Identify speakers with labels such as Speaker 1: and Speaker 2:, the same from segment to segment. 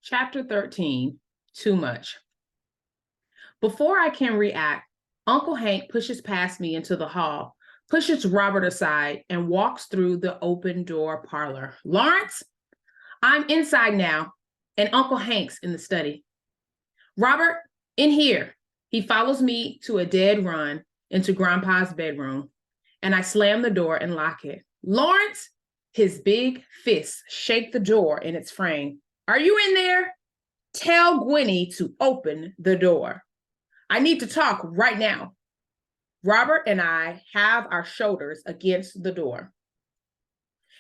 Speaker 1: Chapter 13, Too Much. Before I can react, Uncle Hank pushes past me into the hall, pushes Robert aside, and walks through the open door parlor. Lawrence, I'm inside now, and Uncle Hank's in the study. Robert, in here. He follows me to a dead run into Grandpa's bedroom, and I slam the door and lock it. Lawrence, his big fists shake the door in its frame. Are you in there? Tell Gwenny to open the door. I need to talk right now. Robert and I have our shoulders against the door.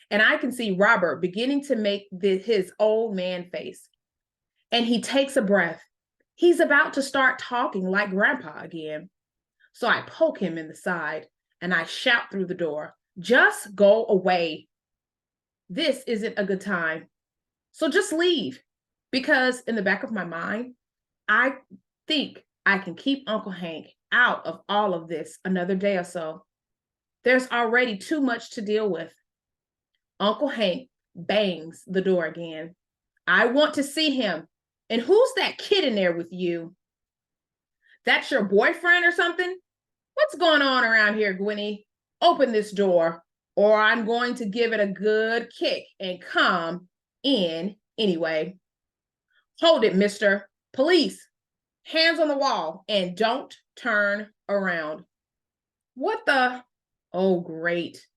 Speaker 1: And I can see Robert beginning to make his old man face. And he takes a breath. He's about to start talking like Grandpa again. So I poke him in the side and I shout through the door, just go away. This isn't a good time. So just leave. Because in the back of my mind, I think I can keep Uncle Hank out of all of this another day or so. There's already too much to deal with. Uncle Hank bangs the door again. I want to see him. And who's that kid in there with you? That's your boyfriend or something? What's going on around here, Gwenny? Open this door, or I'm going to give it a good kick and come in anyway. Hold it, mister. Police. Hands on the wall and don't turn around. What the? Oh, great.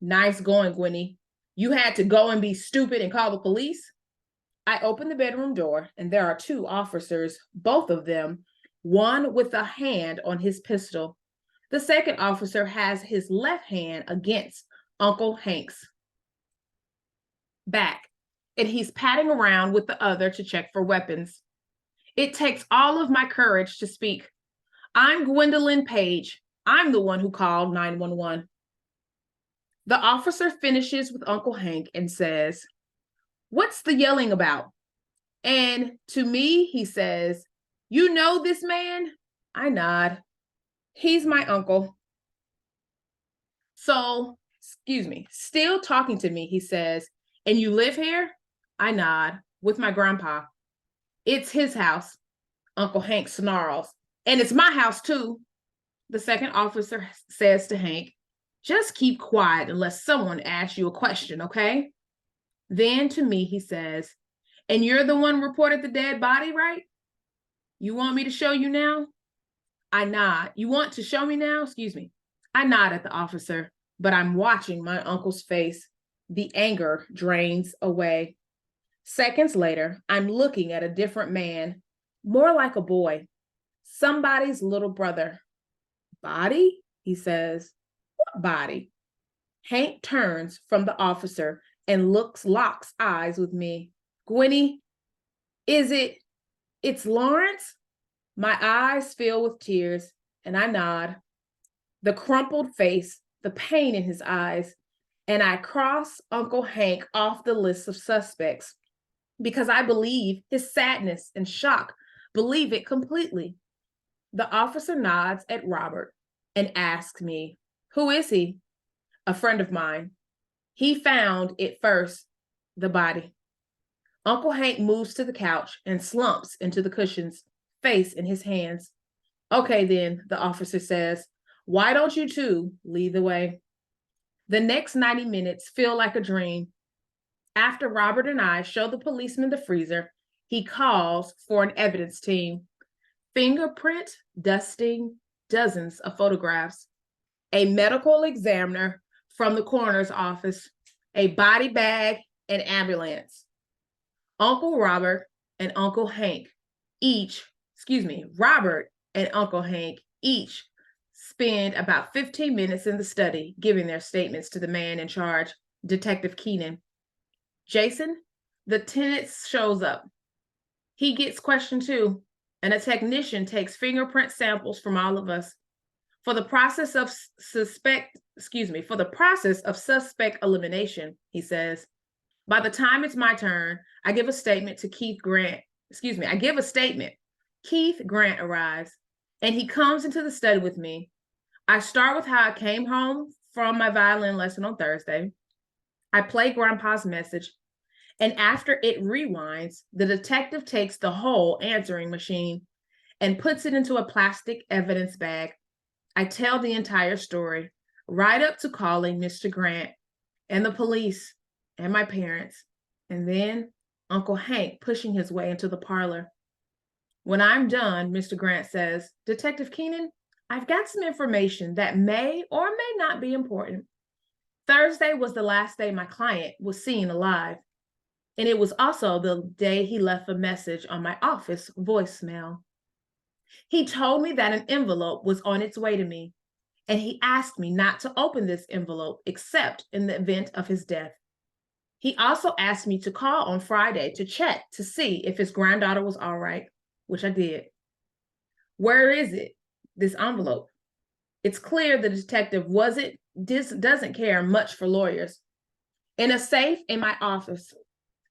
Speaker 1: Nice going, Gwenny. You had to go and be stupid and call the police? I open the bedroom door and there are two officers, both of them, one with a hand on his pistol. The second officer has his left hand against Uncle Hank's back, and he's patting around with the other to check for weapons. It takes all of my courage to speak. I'm Gwendolyn Page. I'm the one who called 911. The officer finishes with Uncle Hank and says, "What's the yelling about?" And to me, he says, "You know this man?" I nod. He's my uncle. So, still talking to me, he says, "And you live here?" I nod, with my grandpa. "It's his house." Uncle Hank snarls. "And it's my house too." The second officer says to Hank, "Just keep quiet unless someone asks you a question, okay?" Then to me, he says, "And you're the one reported the dead body, right? You want me to show you now?" I nod. "You want to show me now?" I nod at the officer, but I'm watching my uncle's face. The anger drains away. Seconds later, I'm looking at a different man, more like a boy, somebody's little brother. "Body?" he says. "What body?" Hank turns from the officer and locks eyes with me. "Gwenny, it's Lawrence?" My eyes fill with tears and I nod. The crumpled face, the pain in his eyes, and I cross Uncle Hank off the list of suspects because I believe his sadness and shock, believe it completely. The officer nods at Robert and asks me, "Who is he?" "A friend of mine. He found it first, the body." Uncle Hank moves to the couch and slumps into the cushions, face in his hands. "Okay then," the officer says, "why don't you two lead the way?" The next 90 minutes feel like a dream. After Robert and I show the policeman the freezer, he calls for an evidence team. Fingerprint dusting, dozens of photographs, a medical examiner from the coroner's office, a body bag, an ambulance. Robert and Uncle Hank each spend about 15 minutes in the study giving their statements to the man in charge, Detective Keenan. Jason, the tenant, shows up. He gets questioned too, and a technician takes fingerprint samples from all of us. For the process of suspect elimination, he says. By the time it's my turn, I give a statement to Keith Grant. Keith Grant arrives, and he comes into the study with me. I start with how I came home from my violin lesson on Thursday. I play Grandpa's message, And after it rewinds, the detective takes the whole answering machine and puts it into a plastic evidence bag. I tell the entire story, right up to calling Mr. Grant and the police and my parents, and then Uncle Hank pushing his way into the parlor. When I'm done, Mr. Grant says, Detective Keenan, I've got some information that may or may not be important. Thursday was the last day my client was seen alive, and it was also the day he left a message on my office voicemail. He told me that an envelope was on its way to me, and he asked me not to open this envelope except in the event of his death. He also asked me to call on Friday to check to see if his granddaughter was all right, which I did. Where is it, this envelope? It's clear the detective doesn't care much for lawyers. In a safe in my office.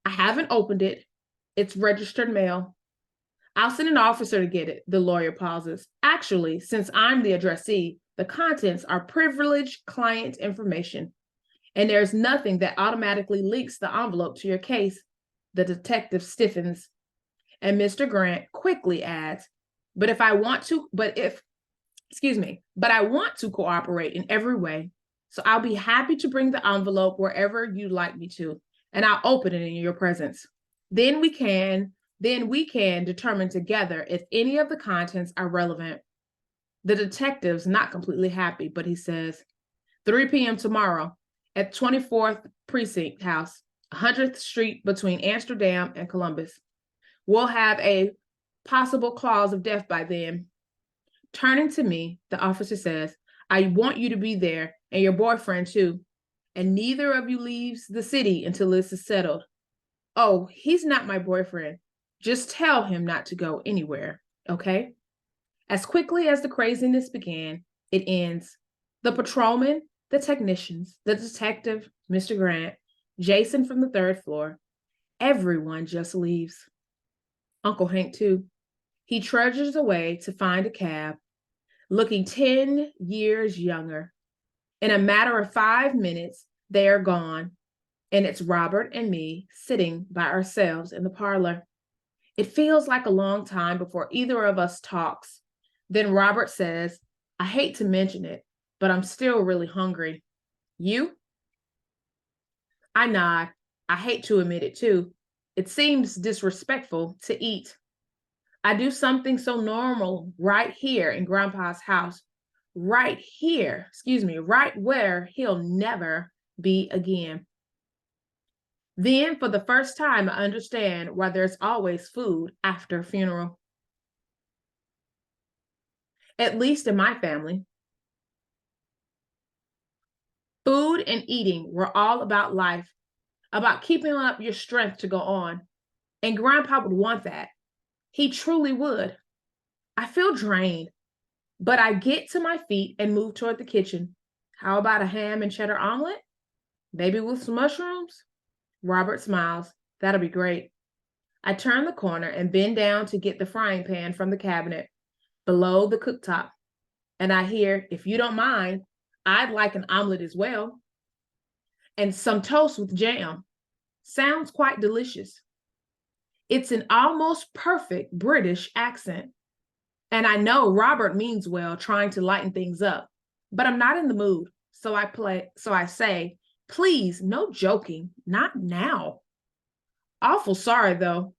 Speaker 1: I haven't opened it. It's registered mail. I'll send an officer to get it, the lawyer pauses. Actually, since I'm the addressee, the contents are privileged client information, and there's nothing that automatically links the envelope to your case. The detective stiffens, and Mr. Grant quickly adds, but I want to cooperate in every way. So I'll be happy to bring the envelope wherever you'd like me to, and I'll open it in your presence. Then we can determine together if any of the contents are relevant. The detective's not completely happy, but he says, 3 p.m. tomorrow at 24th Precinct House, 100th Street between Amsterdam and Columbus. We'll have a possible cause of death by then. Turning to me, the officer says, I want you to be there and your boyfriend too. And neither of you leaves the city until this is settled. Oh, he's not my boyfriend. Just tell him not to go anywhere, okay? As quickly as the craziness began, it ends. The patrolman, the technicians, the detective, Mr. Grant, Jason from the 3rd floor, everyone just leaves. Uncle Hank too. He trudges away to find a cab, looking 10 years younger. In a matter of 5 minutes, they are gone, and it's Robert and me sitting by ourselves in the parlor. It feels like a long time before either of us talks. Then Robert says, I hate to mention it, but I'm still really hungry. You? I nod. I hate to admit it too. It seems disrespectful to eat. I do something so normal right here in Grandpa's house, right where he'll never be again. Then, for the first time, I understand why there's always food after a funeral. At least in my family. Food and eating were all about life, about keeping up your strength to go on. And Grandpa would want that. He truly would. I feel drained, but I get to my feet and move toward the kitchen. How about a ham and cheddar omelet? Maybe with some mushrooms? Robert smiles. That'll be great. I turn the corner and bend down to get the frying pan from the cabinet below the cooktop. And I hear, if you don't mind, I'd like an omelet as well. And some toast with jam. Sounds quite delicious. It's an almost perfect British accent. And I know Robert means well, trying to lighten things up, but I'm not in the mood. So I say, please, no joking, not now. Awful sorry though.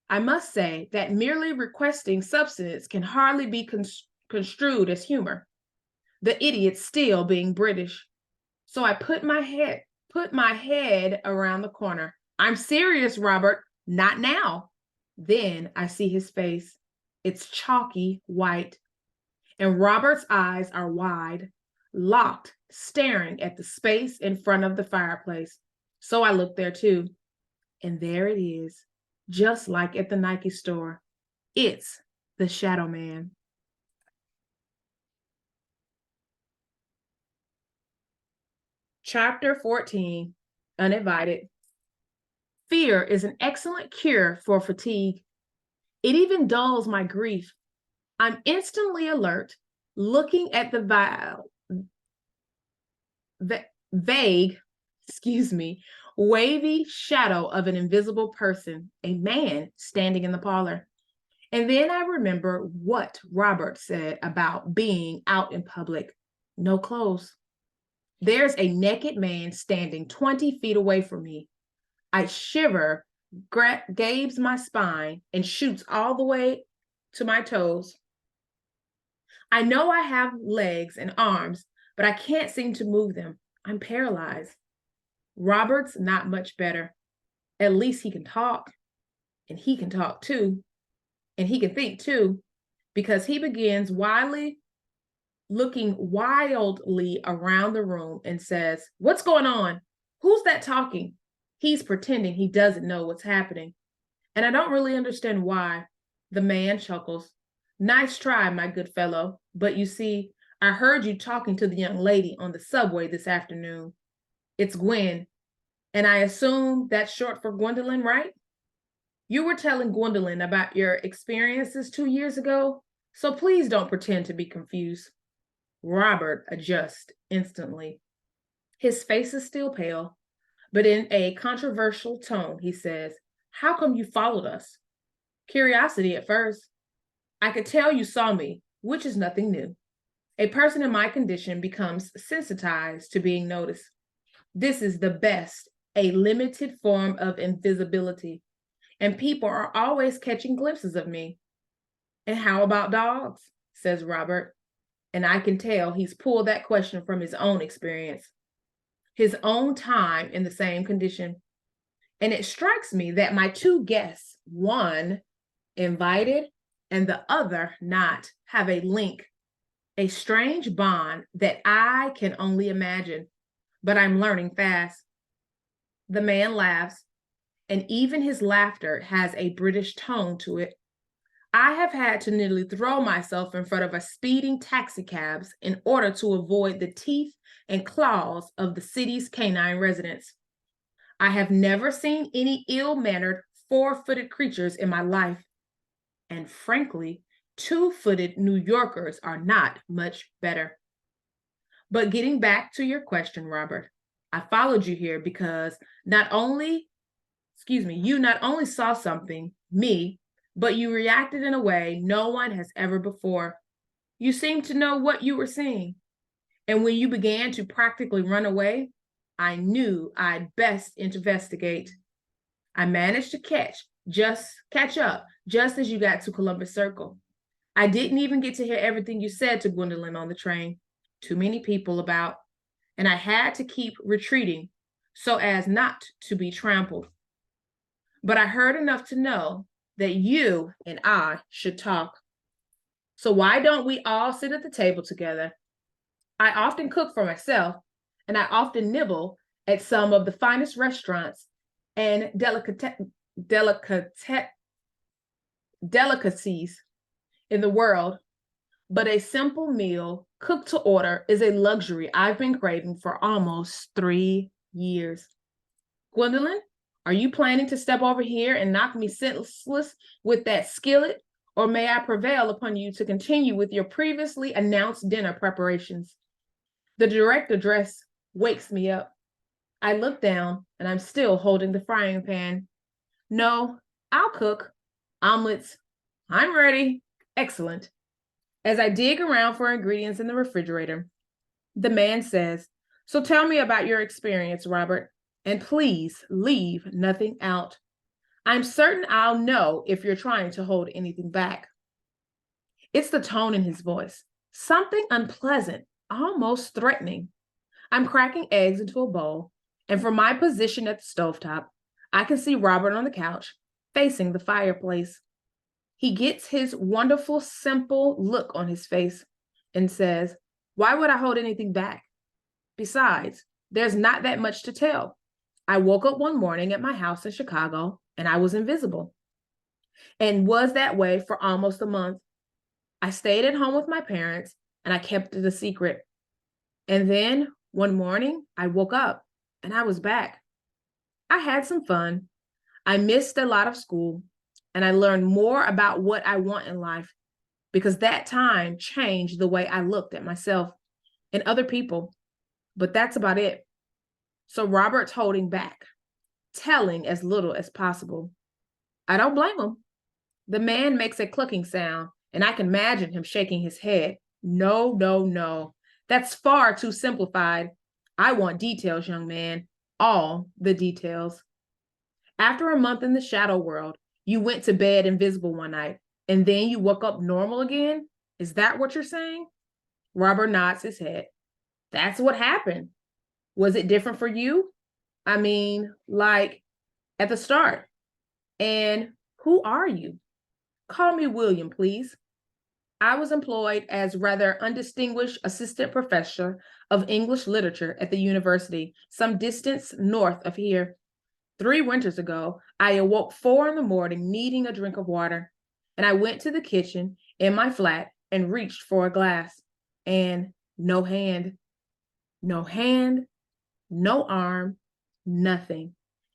Speaker 1: I must say that merely requesting substance can hardly be construed as humor. The idiot still being British. So I put my head around the corner. I'm serious, Robert, not now. Then I see his face. It's chalky white, and Robert's eyes are wide, locked, staring at the space in front of the fireplace. So I look there too, and there it is, just like at the Nike store. It's the Shadow Man. Chapter 14, Uninvited. Fear is an excellent cure for fatigue. It even dulls my grief. I'm instantly alert, looking at the vague, wavy shadow of an invisible person, a man standing in the parlor. And then I remember what Robert said about being out in public, no clothes. There's a naked man standing 20 feet away from me. I shiver, gaves my spine, and shoots all the way to my toes. I know I have legs and arms, but I can't seem to move them. I'm paralyzed. Robert's not much better. At least he can talk, and he can talk too, and he can think too, because he begins looking wildly around the room and says, "What's going on? Who's that talking?" He's pretending he doesn't know what's happening. And I don't really understand why. The man chuckles. "Nice try, my good fellow. But you see, I heard you talking to the young lady on the subway this afternoon. It's Gwen. And I assume that's short for Gwendolyn, right? You were telling Gwendolyn about your experiences 2 years ago, so please don't pretend to be confused." Robert adjusts instantly. His face is still pale, but in a controversial tone, he says, "How come you followed us?" "Curiosity at first. I could tell you saw me, which is nothing new. A person in my condition becomes sensitized to being noticed. This is the best, a limited form of invisibility, and people are always catching glimpses of me." "And how about dogs?" says Robert. And I can tell he's pulled that question from his own experience, his own time in the same condition. And it strikes me that my two guests, one invited and the other not, have a link, a strange bond that I can only imagine, but I'm learning fast. The man laughs, and even his laughter has a British tone to it. I have had to nearly throw myself in front of a speeding taxicabs in order to avoid the teeth and claws of the city's canine residents. I have never seen any ill-mannered four-footed creatures in my life. And frankly, two-footed New Yorkers are not much better. But getting back to your question, Robert, I followed you here because you not only saw something, me, but you reacted in a way no one has ever before. You seemed to know what you were seeing. And when you began to practically run away, I knew I'd best investigate. I managed to catch up just as you got to Columbus Circle. I didn't even get to hear everything you said to Gwendolyn on the train. Too many people about. And I had to keep retreating so as not to be trampled. But I heard enough to know that you and I should talk. So why don't we all sit at the table together? I often cook for myself, and I often nibble at some of the finest restaurants and delicacies in the world, but a simple meal cooked to order is a luxury I've been craving for almost 3 years. Gwendolyn, are you planning to step over here and knock me senseless with that skillet, or may I prevail upon you to continue with your previously announced dinner preparations? The direct address wakes me up. I look down and I'm still holding the frying pan. "No, I'll cook. Omelets. I'm ready." "Excellent." As I dig around for ingredients in the refrigerator, the man says, "So tell me about your experience, Robert, and please leave nothing out. I'm certain I'll know if you're trying to hold anything back." It's the tone in his voice, something unpleasant, almost threatening. I'm cracking eggs into a bowl, and from my position at the stovetop, I can see Robert on the couch, facing the fireplace. He gets his wonderful, simple look on his face and says, "Why would I hold anything back? Besides, there's not that much to tell. I woke up one morning at my house in Chicago and I was invisible, and was that way for almost a month. I stayed at home with my parents and I kept it a secret. And then one morning I woke up and I was back. I had some fun. I missed a lot of school and I learned more about what I want in life because that time changed the way I looked at myself and other people. But that's about it." So Robert's holding back. telling as little as possible. I don't blame him. The man makes a clucking sound, and I can imagine him shaking his head. No, no, no. That's far too simplified. I want details, young man. All the details. After a month in the shadow world, you went to bed invisible one night, and then you woke up normal again? Is that what you're saying? Robert nods his head. That's what happened. Was it different for you? I mean, like at the start. And who are you? Call me William, please. I was employed as rather undistinguished assistant professor of English literature at the university, some distance north of here. 3 winters ago, I awoke 4 in the morning needing a drink of water, and I went to the kitchen in my flat and reached for a glass. And no hand, no hand, no arm, nothing,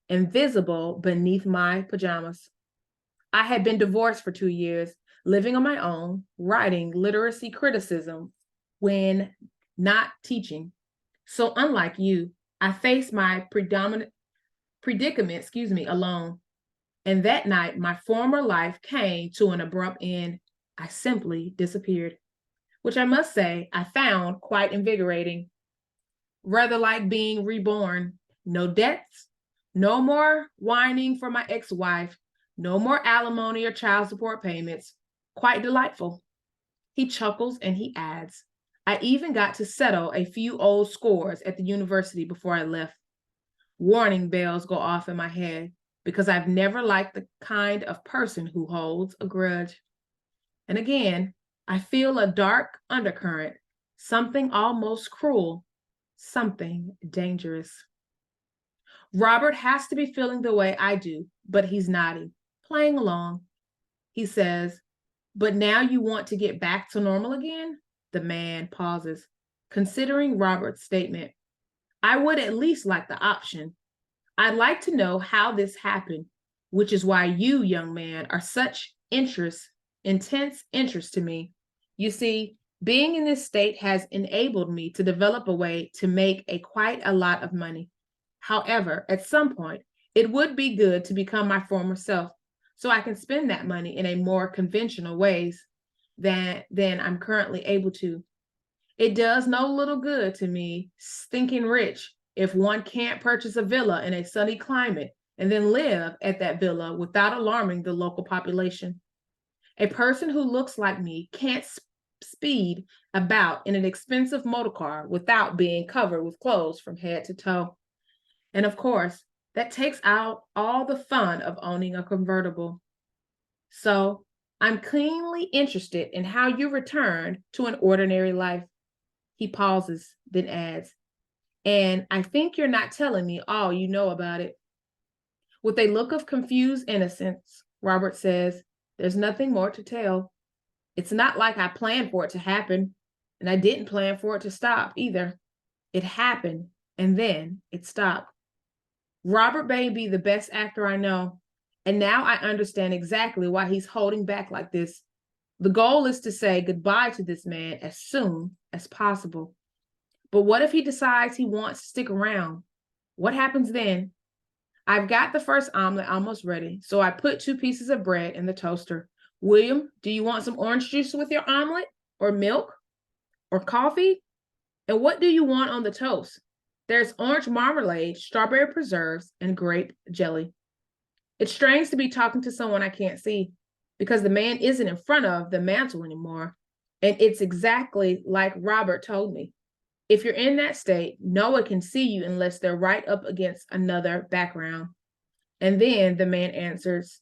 Speaker 1: invisible beneath my pajamas. I had been divorced for 2 years, living on my own, writing literacy criticism when not teaching. So unlike you, I faced my predicament, alone. And that night, my former life came to an abrupt end. I simply disappeared, which I must say I found quite invigorating. Rather like being reborn. No debts, no more whining for my ex-wife, no more alimony or child support payments. Quite delightful. He chuckles and he adds, I even got to settle a few old scores at the university before I left. Warning bells go off in my head because I've never liked the kind of person who holds a grudge. And again, I feel a dark undercurrent, something almost cruel, something dangerous. Robert has to be feeling the way I do, but he's nodding, playing along. He says, but now you want to get back to normal again? The man pauses, considering Robert's statement. I would at least like the option. I'd like to know how this happened, which is why you, young man, are such intense interest to me. You see, being in this state has enabled me to develop a way to make quite a lot of money. However, at some point, it would be good to become my former self so I can spend that money in a more conventional ways than I'm currently able to. It does no little good to me stinking rich if one can't purchase a villa in a sunny climate and then live at that villa without alarming the local population. A person who looks like me can't speed about in an expensive motor car without being covered with clothes from head to toe. And of course, that takes out all the fun of owning a convertible. So I'm keenly interested in how you returned to an ordinary life. He pauses, then adds, and I think you're not telling me all you know about it. With a look of confused innocence, Robert says, there's nothing more to tell. It's not like I planned for it to happen, and I didn't plan for it to stop either. It happened, and then it stopped. Robert may be the best actor I know, and now I understand exactly why he's holding back like this. The goal is to say goodbye to this man as soon as possible. But what if he decides he wants to stick around? What happens then? I've got the first omelet almost ready, so I put 2 pieces of bread in the toaster. William, do you want some orange juice with your omelet? Or milk? Or coffee? And what do you want on the toast? There's orange marmalade, strawberry preserves, and grape jelly. It's strange to be talking to someone I can't see because the man isn't in front of the mantle anymore. And it's exactly like Robert told me. If you're in that state, no one can see you unless they're right up against another background. And then the man answers,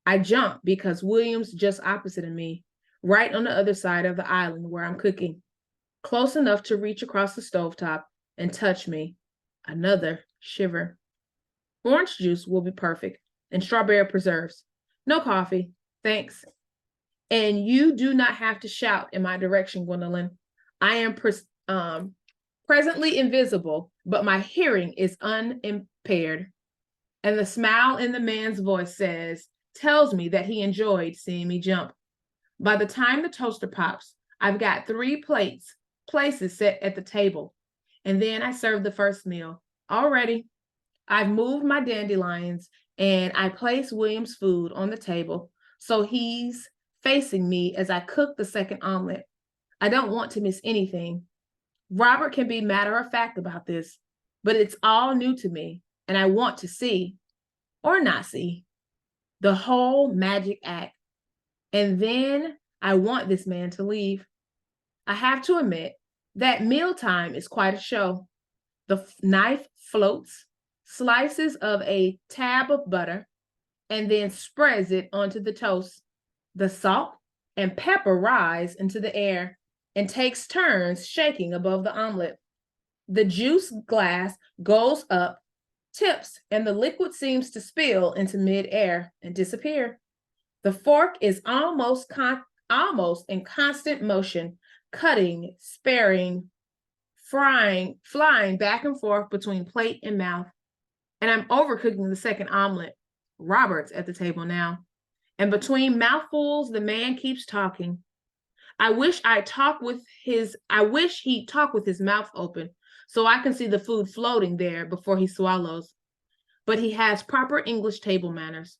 Speaker 1: I jump because William's just opposite of me, right on the other side of the island where I'm cooking, close enough to reach across the stovetop and touch me. Another shiver. Orange juice will be perfect, and strawberry preserves. No coffee, thanks. And you do not have to shout in my direction, Gwendolyn. I am presently invisible, but my hearing is unimpaired. And the smile in the man's voice tells me that he enjoyed seeing me jump. By the time the toaster pops, I've got 3 places set at the table. And then I serve the first meal. All ready. I've moved my dandelions and I place William's food on the table so he's facing me as I cook the second omelet. I don't want to miss anything. Robert can be matter of fact about this, but it's all new to me, and I want to see, or not see, the whole magic act. And then I want this man to leave. I have to admit that mealtime is quite a show. The knife floats, slices of a tab of butter, and then spreads it onto the toast. The salt and pepper rise into the air and takes turns shaking above the omelet. The juice glass goes up, tips, and the liquid seems to spill into midair and disappear. The fork is almost in constant motion, cutting, sparing, flying back and forth between plate and mouth. And I'm overcooking the second omelet. Robert's at the table now. And between mouthfuls, the man keeps talking. I wish he'd talk with his mouth open so I can see the food floating there before he swallows. But he has proper English table manners.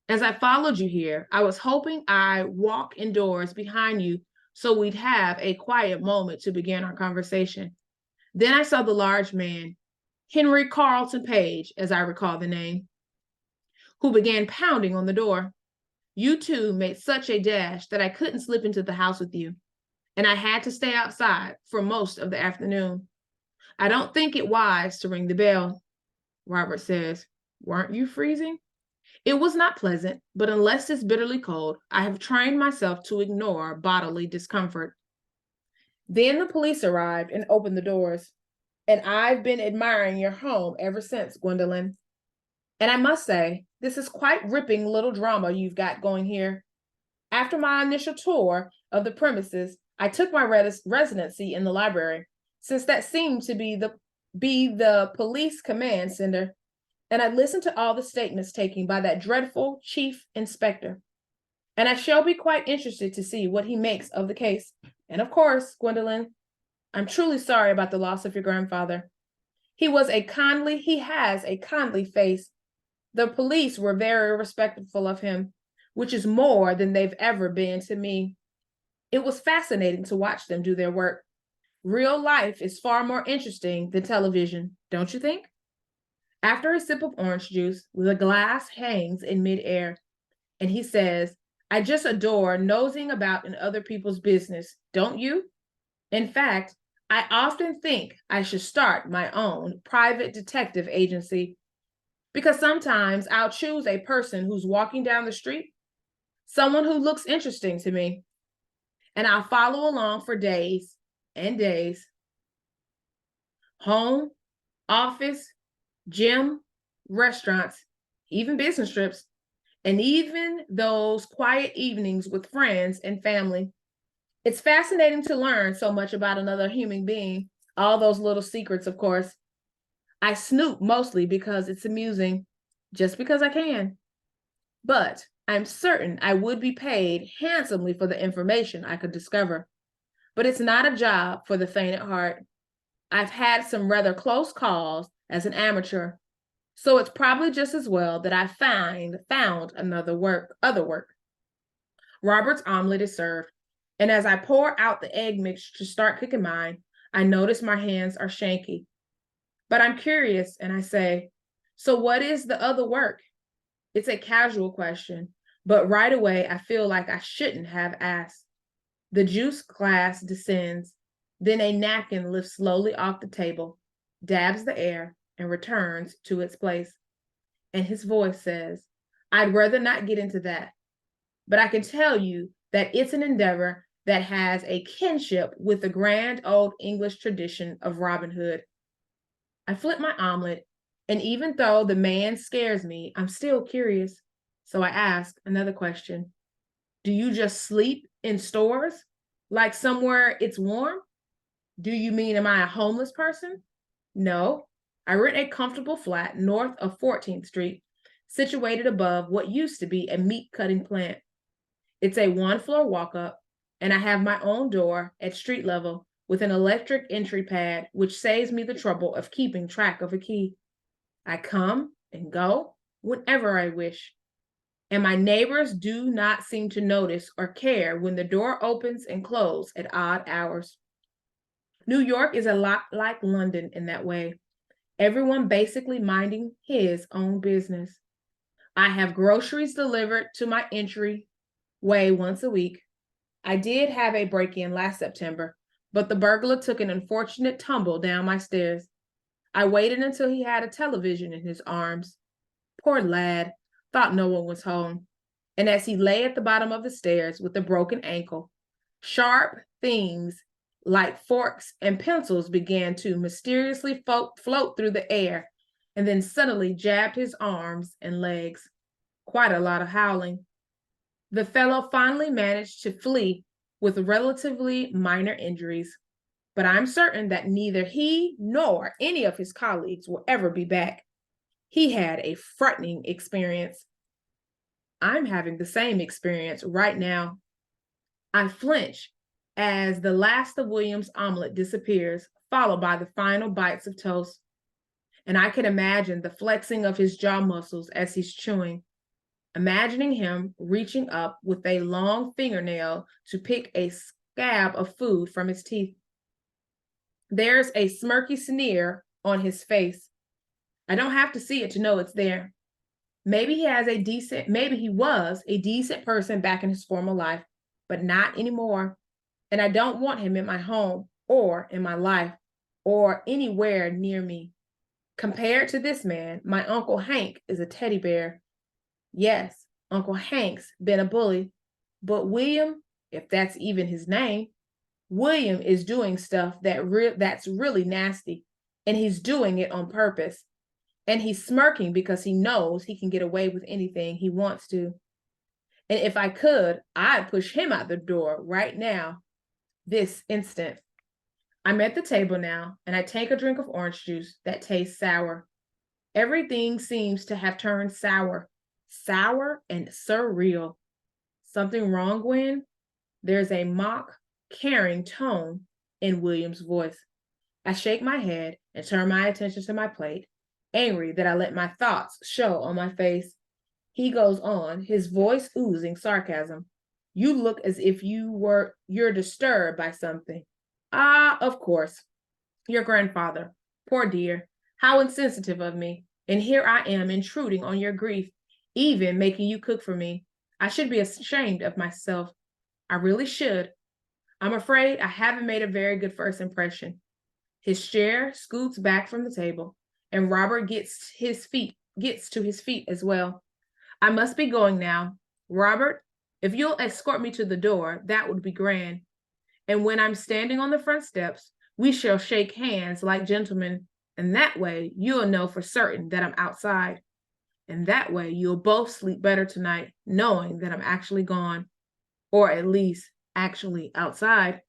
Speaker 1: As I followed you here, I was hoping I'd walk indoors behind you so we'd have a quiet moment to begin our conversation. Then I saw the large man, Henry Carlton Page, as I recall the name, who began pounding on the door. You two made such a dash that I couldn't slip into the house with you, and I had to stay outside for most of the afternoon. I don't think it wise to ring the bell. Robert says, weren't you freezing? It was not pleasant, but unless it's bitterly cold, I have trained myself to ignore bodily discomfort. Then the police arrived and opened the doors, and I've been admiring your home ever since, Gwendolyn. And I must say, this is quite ripping little drama you've got going here. After my initial tour of the premises, I took my residency in the library, since that seemed to be the police command center, and I listened to all the statements taken by that dreadful chief inspector. And I shall be quite interested to see what he makes of the case. And of course, Gwendolyn, I'm truly sorry about the loss of your grandfather. He has a kindly face. The police were very respectful of him, which is more than they've ever been to me. It was fascinating to watch them do their work. Real life is far more interesting than television, don't you think? After a sip of orange juice, the glass hangs in midair, and he says, I just adore nosing about in other people's business, don't you? In fact, I often think I should start my own private detective agency, because sometimes I'll choose a person who's walking down the street, someone who looks interesting to me, and I'll follow along for days and days. Home, office, gym, restaurants, even business trips, and even those quiet evenings with friends and family. It's fascinating to learn so much about another human being, all those little secrets, of course. I snoop mostly because it's amusing, just because I can. But I'm certain I would be paid handsomely for the information I could discover. But it's not a job for the faint at heart. I've had some rather close calls as an amateur, so it's probably just as well that I found other work. Robert's omelet is served, and as I pour out the egg mixture to start cooking mine, I notice my hands are shaky. But I'm curious, and I say, so what is the other work? It's a casual question, but right away I feel like I shouldn't have asked. The juice glass descends, then a napkin lifts slowly off the table, dabs the air, and returns to its place. And his voice says, I'd rather not get into that, but I can tell you that it's an endeavor that has a kinship with the grand old English tradition of Robin Hood. I flip my omelet, and even though the man scares me, I'm still curious. So I ask another question. Do you just sleep in stores? Like somewhere it's warm? Do you mean, am I a homeless person? No, I rent a comfortable flat north of 14th Street, situated above what used to be a meat cutting plant. It's a one-floor walk-up, and I have my own door at street level with an electric entry pad, which saves me the trouble of keeping track of a key. I come and go whenever I wish. And my neighbors do not seem to notice or care when the door opens and closes at odd hours. New York is a lot like London in that way. Everyone basically minding his own business. I have groceries delivered to my entryway once a week. I did have a break-in last September, but the burglar took an unfortunate tumble down my stairs. I waited until he had a television in his arms. Poor lad, thought no one was home. And as he lay at the bottom of the stairs with a broken ankle, sharp things like forks and pencils began to mysteriously float through the air and then suddenly jabbed his arms and legs. Quite a lot of howling. The fellow finally managed to flee with relatively minor injuries, but I'm certain that neither he nor any of his colleagues will ever be back. He had a frightening experience. I'm having the same experience right now. I flinch as the last of William's omelet disappears, followed by the final bites of toast. And I can imagine the flexing of his jaw muscles as he's chewing, imagining him reaching up with a long fingernail to pick a scab of food from his teeth. There's a smirky sneer on his face. I don't have to see it to know it's there. Maybe he was a decent person back in his former life, but not anymore. And I don't want him in my home or in my life or anywhere near me. Compared to this man, my Uncle Hank is a teddy bear. Yes, Uncle Hank's been a bully, but William, if that's even his name, William is doing stuff that's really nasty, and he's doing it on purpose. And he's smirking because he knows he can get away with anything he wants to. And if I could, I'd push him out the door right now, this instant. I'm at the table now, and I take a drink of orange juice that tastes sour. Everything seems to have turned sour and surreal. Something wrong, Gwen? There's a mock, caring tone in William's voice. I shake my head and turn my attention to my plate, angry that I let my thoughts show on my face. He goes on, his voice oozing sarcasm. You look as if you're disturbed by something. Ah, of course. Your grandfather. Poor dear. How insensitive of me. And here I am intruding on your grief, even making you cook for me. I should be ashamed of myself. I really should. I'm afraid I haven't made a very good first impression. His chair scoots back from the table, and Robert gets to his feet as well. I must be going now. Robert, if you'll escort me to the door, that would be grand. And when I'm standing on the front steps, we shall shake hands like gentlemen, and that way you'll know for certain that I'm outside. And that way you'll both sleep better tonight, knowing that I'm actually gone, or at least actually outside.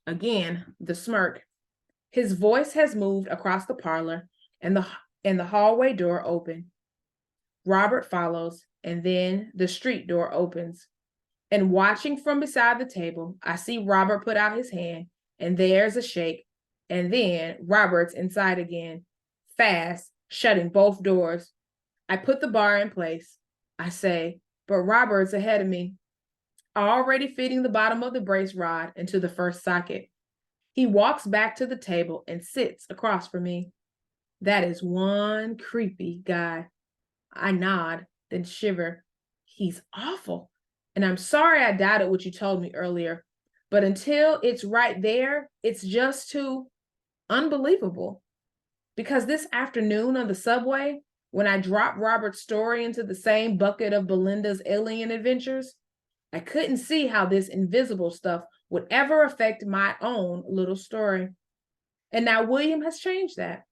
Speaker 1: Again, the smirk. His voice has moved across the parlor, and the hallway door open. Robert follows, and then the street door opens. And watching from beside the table, I see Robert put out his hand, and there's a shake. And then Robert's inside again, fast, shutting both doors. I put the bar in place. I say, but Robert's ahead of me, already fitting the bottom of the brace rod into the first socket. He walks back to the table and sits across from me. That is one creepy guy. I nod, then shiver. He's awful. And I'm sorry I doubted what you told me earlier, but until it's right there, it's just too unbelievable. Because this afternoon on the subway, when I dropped Robert's story into the same bucket of Belinda's alien adventures, I couldn't see how this invisible stuff would ever affect my own little story. And now William has changed that.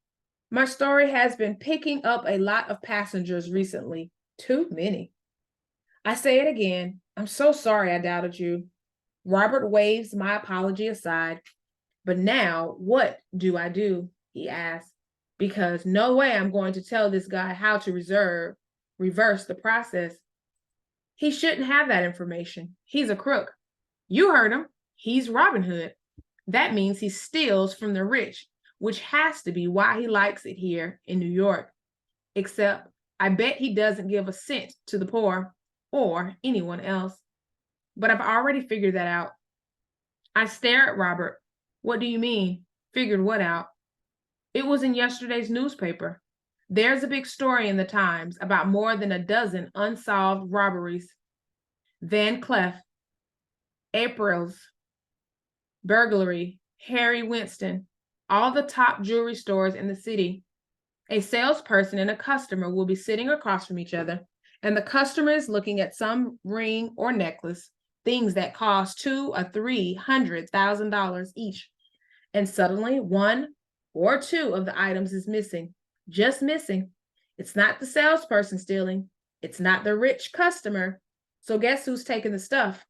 Speaker 1: My story has been picking up a lot of passengers recently, too many. I say it again. I'm so sorry I doubted you. Robert waves my apology aside. But now, what do I do? He asks. Because no way I'm going to tell this guy how to reverse the process. He shouldn't have that information. He's a crook. You heard him. He's Robin Hood. That means he steals from the rich, which has to be why he likes it here in New York. Except I bet he doesn't give a cent to the poor or anyone else. But I've already figured that out. I stare at Robert. What do you mean? Figured what out? It was in yesterday's newspaper. There's a big story in the Times about more than a dozen unsolved robberies. Van Cleef, April's, burglary, Harry Winston, all the top jewelry stores in the city. A salesperson and a customer will be sitting across from each other, and the customer is looking at some ring or necklace, things that cost $200,000 or $300,000 each. And suddenly, one or two of the items is missing, just missing. It's not the salesperson stealing. It's not the rich customer. So guess who's taking the stuff?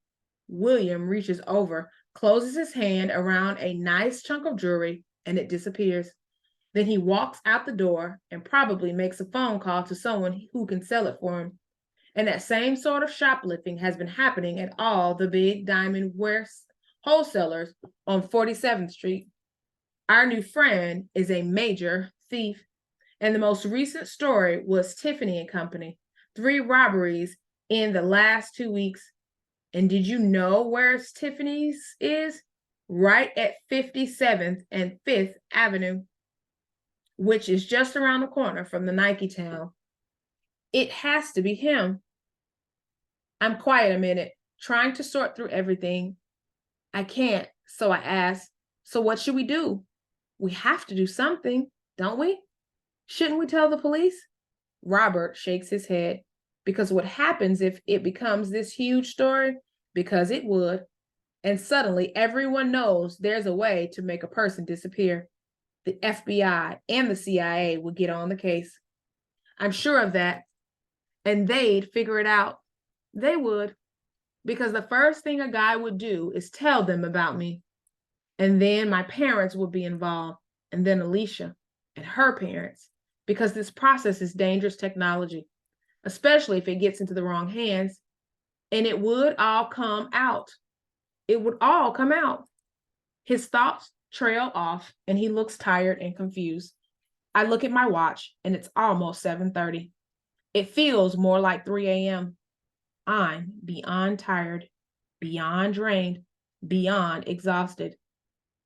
Speaker 1: William reaches over, closes his hand around a nice chunk of jewelry, and it disappears. Then he walks out the door and probably makes a phone call to someone who can sell it for him. And that same sort of shoplifting has been happening at all the big diamond wholesalers on 47th Street. Our new friend is a major thief. And the most recent story was Tiffany and Company, 3 robberies in the last 2 weeks. And did you know where Tiffany's is? Right at 57th and 5th Avenue, which is just around the corner from the Nike town. It has to be him. I'm quiet a minute, trying to sort through everything. I can't, so I ask, so what should we do? We have to do something, don't we? Shouldn't we tell the police? Robert shakes his head, because what happens if it becomes this huge story? Because it would. And suddenly everyone knows there's a way to make a person disappear. The FBI and the CIA would get on the case. I'm sure of that. And they'd figure it out. They would. Because the first thing a guy would do is tell them about me. And then my parents would be involved. And then Alicia and her parents. Because this process is dangerous technology, especially if it gets into the wrong hands. And it would all come out. It would all come out. His thoughts trail off and he looks tired and confused. I look at my watch and it's almost 7:30. It feels more like 3 a.m. I'm beyond tired, beyond drained, beyond exhausted.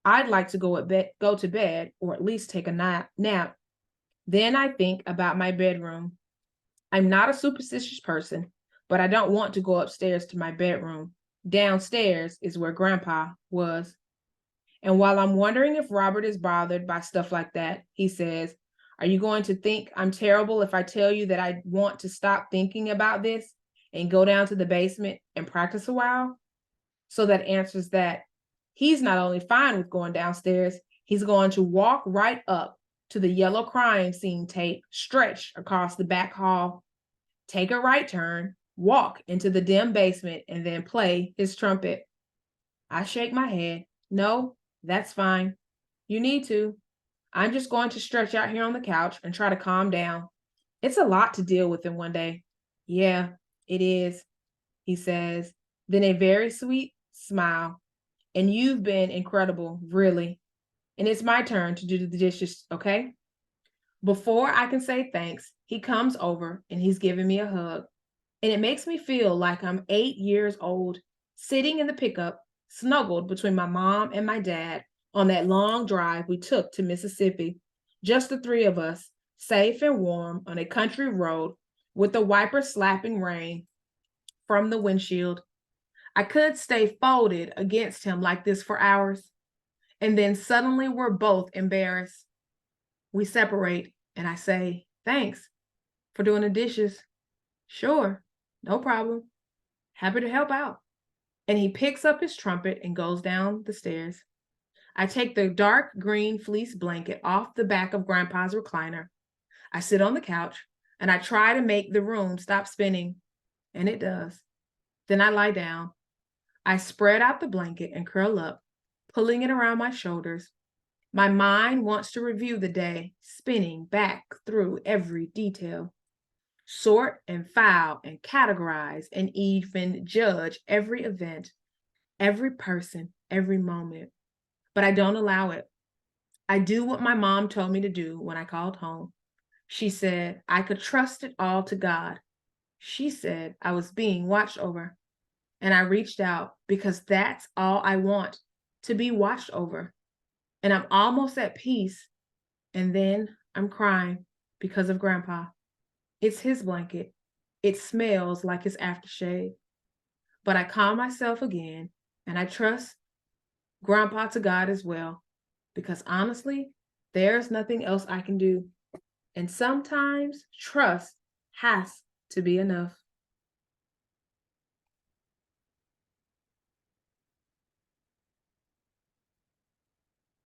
Speaker 1: I'd like to go to bed or at least take a nap. Then I think about my bedroom. I'm not a superstitious person, but I don't want to go upstairs to my bedroom. Downstairs is where Grandpa was. And while I'm wondering if Robert is bothered by stuff like that, he says, "Are you going to think I'm terrible if I tell you that I want to stop thinking about this and go down to the basement and practice a while?" So that answers that. He's not only fine with going downstairs, he's going to walk right up to the yellow crime scene tape stretched across the back hall, take a right turn, walk into the dim basement, and then play his trumpet. I shake my head. No, that's fine. You need to. I'm just going to stretch out here on the couch and try to calm down. It's a lot to deal with in one day. Yeah, it is, he says, then a very sweet smile. And you've been incredible, really. And it's my turn to do the dishes, okay? Before I can say thanks, he comes over and he's giving me a hug. And it makes me feel like I'm 8 years old, sitting in the pickup, snuggled between my mom and my dad on that long drive we took to Mississippi. Just the 3 of us, safe and warm on a country road with the wiper slapping rain from the windshield. I could stay folded against him like this for hours. And then suddenly we're both embarrassed. We separate and I say, "Thanks for doing the dishes." "Sure, no problem. Happy to help out." And he picks up his trumpet and goes down the stairs. I take the dark green fleece blanket off the back of Grandpa's recliner. I sit on the couch and I try to make the room stop spinning, and it does. Then I lie down. I spread out the blanket and curl up, pulling it around my shoulders. My mind wants to review the day, spinning back through every detail. Sort and file and categorize and even judge every event, every person, every moment. But I don't allow it. I do what my mom told me to do when I called home. She said I could trust it all to God. She said I was being watched over. And I reached out because that's all I want, to be watched over. And I'm almost at peace. And then I'm crying because of Grandpa. It's his blanket. It smells like his aftershave. But I calm myself again and I trust Grandpa to God as well. Because honestly, there's nothing else I can do. And sometimes trust has to be enough.